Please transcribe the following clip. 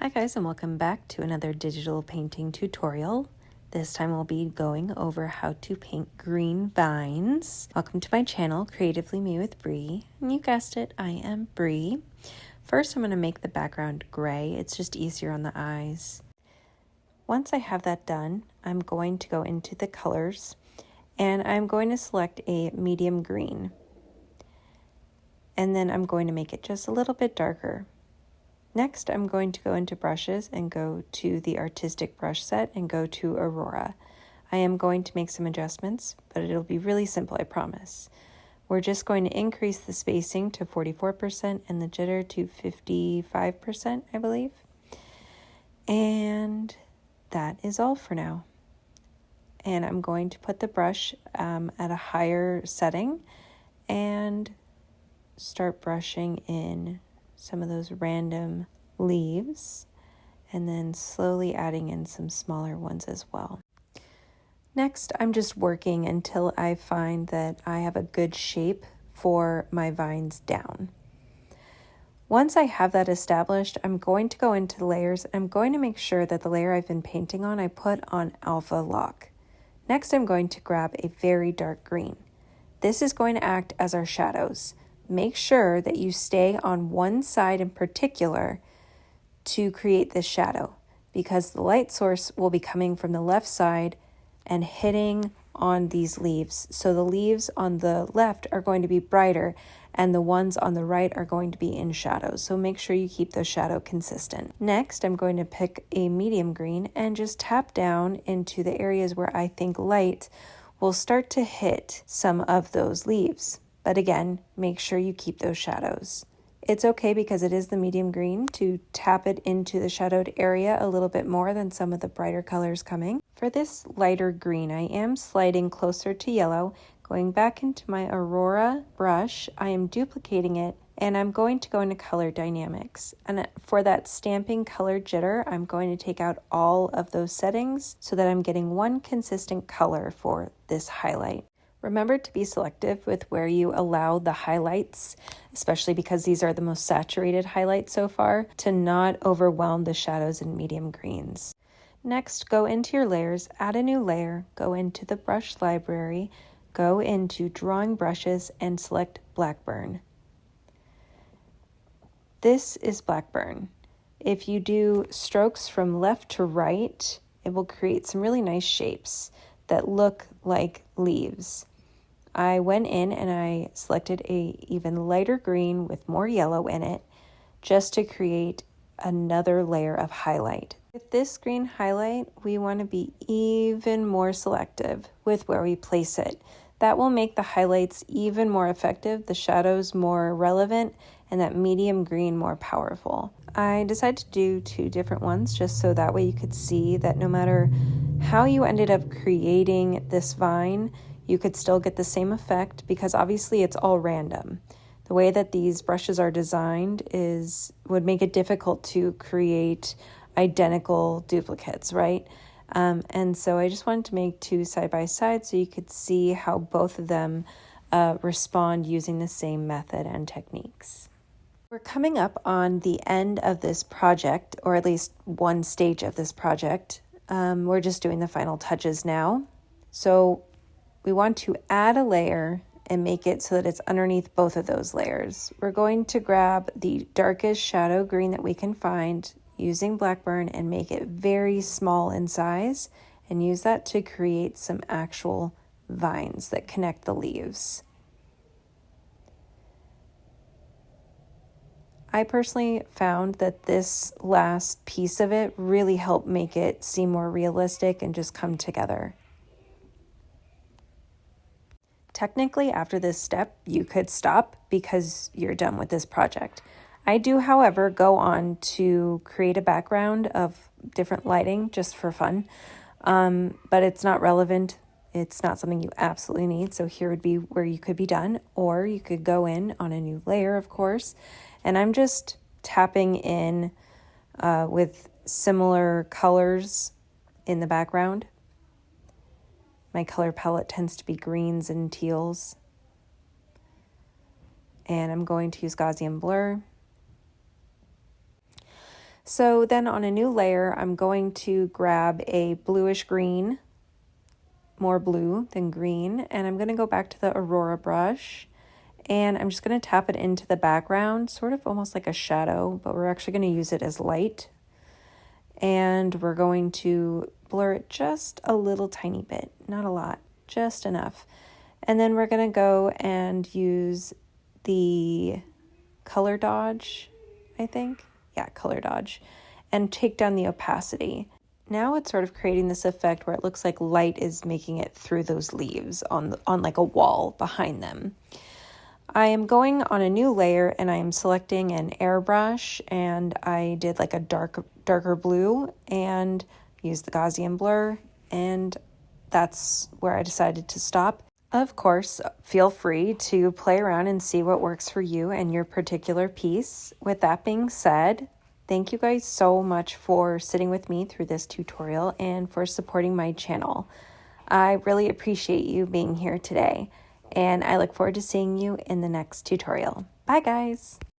Hi guys, and welcome back to another digital painting tutorial. This time we'll be going over how to paint green vines. Welcome to my channel, Creatively Me with Bree. And you guessed it, I am Bree. First I'm going to make the background gray. It's just easier on the eyes. Once I have that done, I'm going to go into the colors and I'm going to select a medium green. And then I'm going to make it just a little bit darker. Next, I'm going to go into brushes and go to the artistic brush set and go to Aurora. I am going to make some adjustments, but it'll be really simple, I promise. We're just going to increase the spacing to 44% and the jitter to 55%, I believe. And that is all for now. And I'm going to put the brush at a higher setting and start brushing in some of those random leaves and then slowly adding in some smaller ones as well. Next, I'm just working until I find that I have a good shape for my vines down. Once I have that established, I'm going to go into layers. I'm going to make sure that the layer I've been painting on, I put on alpha lock. Next, I'm going to grab a very dark green. This is going to act as our shadows. Make sure that you stay on one side in particular to create this shadow, because the light source will be coming from the left side and hitting on these leaves. So the leaves on the left are going to be brighter and the ones on the right are going to be in shadows. So make sure you keep the shadow consistent. Next, I'm going to pick a medium green and just tap down into the areas where I think light will start to hit some of those leaves. But again, make sure you keep those shadows. It's okay because it is the medium green to tap it into the shadowed area a little bit more than some of the brighter colors coming. For this lighter green, I am sliding closer to yellow, going back into my Aurora brush. I am duplicating it and I'm going to go into color dynamics. And for that stamping color jitter, I'm going to take out all of those settings so that I'm getting one consistent color for this highlight. Remember to be selective with where you allow the highlights, especially because these are the most saturated highlights so far, to not overwhelm the shadows in medium greens. Next, go into your layers, add a new layer, go into the brush library, go into drawing brushes and select Blackburn. This is Blackburn. If you do strokes from left to right, it will create some really nice shapes that look like leaves. I went in and I selected a even lighter green with more yellow in it just to create another layer of highlight. With this green highlight, we want to be even more selective with where we place it. That will make the highlights even more effective, the shadows more relevant, and that medium green more powerful. I decided to do two different ones just so that way you could see that no matter how you ended up creating this vine, you could still get the same effect because obviously it's all random. The way that these brushes are designed would make it difficult to create identical duplicates, right? And so I just wanted to make two side by side so you could see how both of them respond using the same method and techniques. We're coming up on the end of this project, or at least one stage of this project. We're just doing the final touches now. So we want to add a layer and make it so that it's underneath both of those layers. We're going to grab the darkest shadow green that we can find using Blackburn and make it very small in size and use that to create some actual vines that connect the leaves. I personally found that this last piece of it really helped make it seem more realistic and just come together. Technically, after this step, you could stop because you're done with this project. I do, however, go on to create a background of different lighting just for fun, but it's not relevant. It's not something you absolutely need, so here would be where you could be done, or you could go in on a new layer, of course, and I'm just tapping in with similar colors in the background. My color palette tends to be greens and teals. And I'm going to use Gaussian blur. So then on a new layer, I'm going to grab a bluish green, more blue than green, and I'm going to go back to the Aurora brush, and I'm just going to tap it into the background, sort of almost like a shadow, but we're actually going to use it as light. And we're going to blur it just a little tiny bit, not a lot, just enough. And then we're going to go and use the color dodge, I think. Yeah, color dodge, and take down the opacity. Now it's sort of creating this effect where it looks like light is making it through those leaves on like a wall behind them. I am going on a new layer and I am selecting an airbrush, and I did like a darker blue and used the Gaussian blur, and that's where I decided to stop. Of course, feel free to play around and see what works for you and your particular piece. With that being said, thank you guys so much for sitting with me through this tutorial and for supporting my channel. I really appreciate you being here today, and I look forward to seeing you in the next tutorial. Bye guys!